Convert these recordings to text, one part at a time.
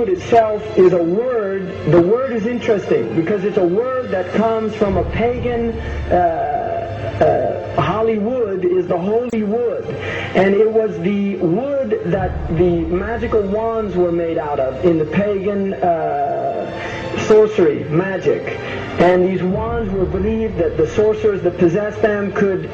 Hollywood itself is a word. The word is interesting because it's a word that comes from a pagan. Hollywood is the holy wood, and it was the wood that the magical wands were made out of in the pagan sorcery, magic. And these wands were believed that the sorcerers that possessed them could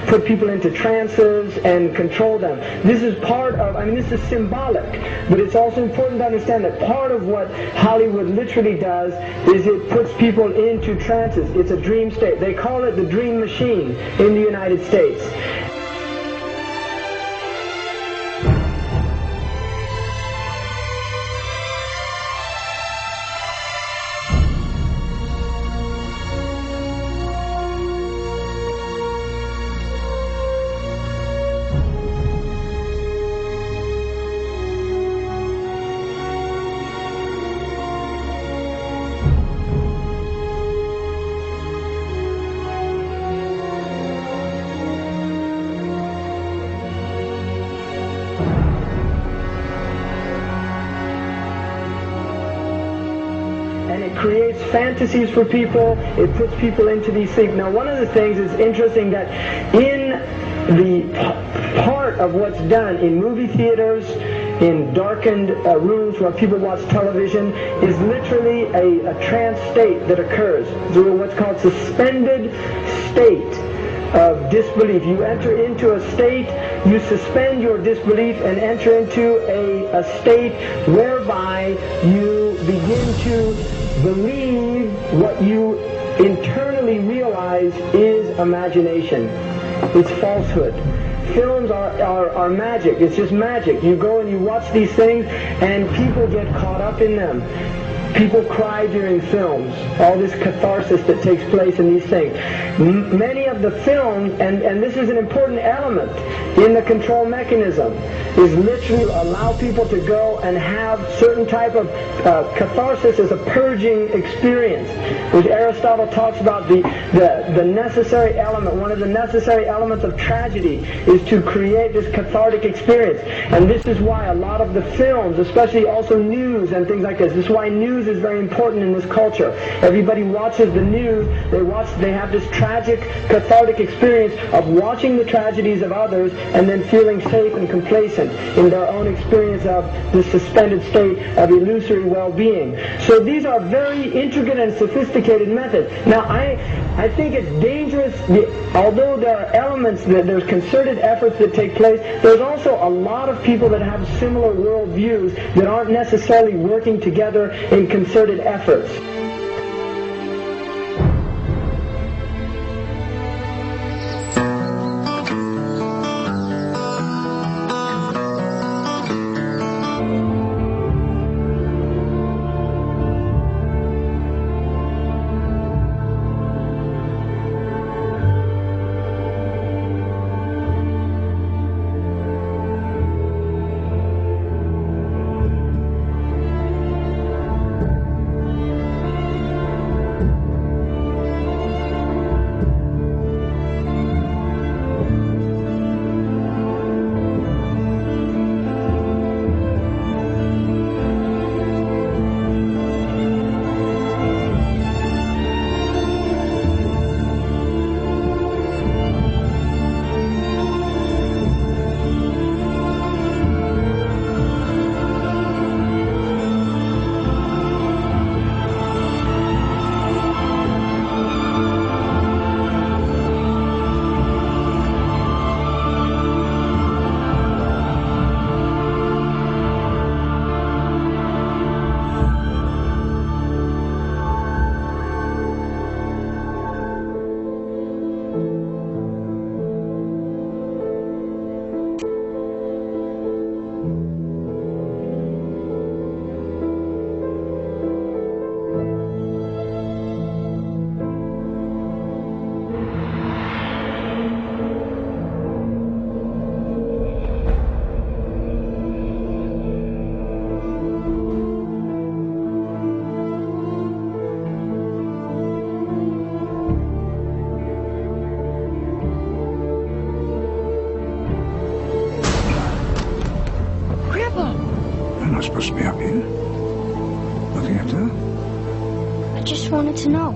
put people into trances and control them. This is part of, this is symbolic, but it's also important to understand that part of what Hollywood literally does is it puts people into trances. It's a dream state. They call it the dream machine in the United States. Creates fantasies for people. It puts people into these things. Now, one of the things is interesting that in the part of what's done in movie theaters, in darkened rooms where people watch television, is literally a trance state that occurs. So what's called suspended state of disbelief. You enter into a state, you suspend your disbelief and enter into a state whereby you begin to believe what you internally realize is imagination. It's falsehood. Films are magic. It's just magic. You go and you watch these things and people get caught up in them. People cry during films. All this catharsis that takes place in these things. Many of the films, and this is an important element in the control mechanism, is literally allow people to go and have certain type of catharsis as a purging experience, which Aristotle talks about the necessary element. One of the necessary elements of tragedy is to create this cathartic experience. And this is why a lot of the films, especially also news and things like this is why news is very important in this culture. Everybody watches the news, they have this tragic, cathartic experience of watching the tragedies of others and then feeling safe and complacent in their own experience of the suspended state of illusory well-being. So these are very intricate and sophisticated methods. Now, I think it's dangerous, although there are elements, there's concerted efforts that take place, there's also a lot of people that have similar worldviews that aren't necessarily working together in concerted efforts. Supposed to be up here. just wanted to know.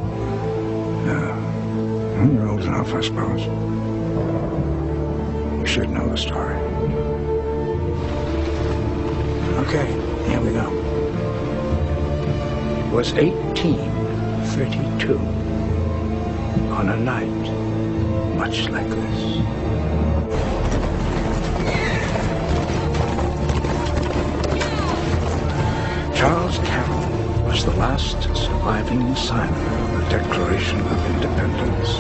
You're old enough, I suppose. You should know the story. Okay, here we go. It was 1832, on a night much like this. Charles Carroll was the last surviving signer of the Declaration of Independence.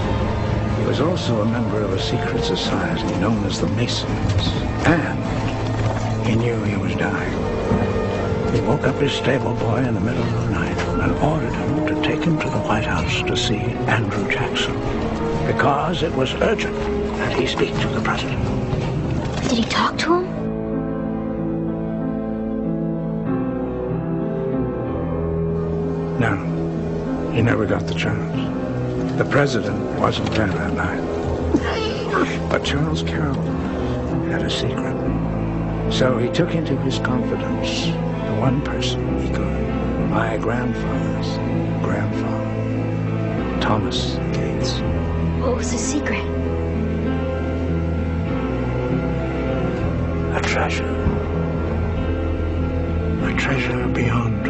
He was also a member of a secret society known as the Masons, and he knew he was dying. He woke up his stable boy in the middle of the night and ordered him to take him to the White House to see Andrew Jackson, because it was urgent that he speak to the president. Did he talk to him? No, he never got the chance. The president wasn't there that night. But Charles Carroll had a secret. So he took into his confidence the one person he could. My grandfather's grandfather, Thomas Gates. What was his secret? A treasure. A treasure beyond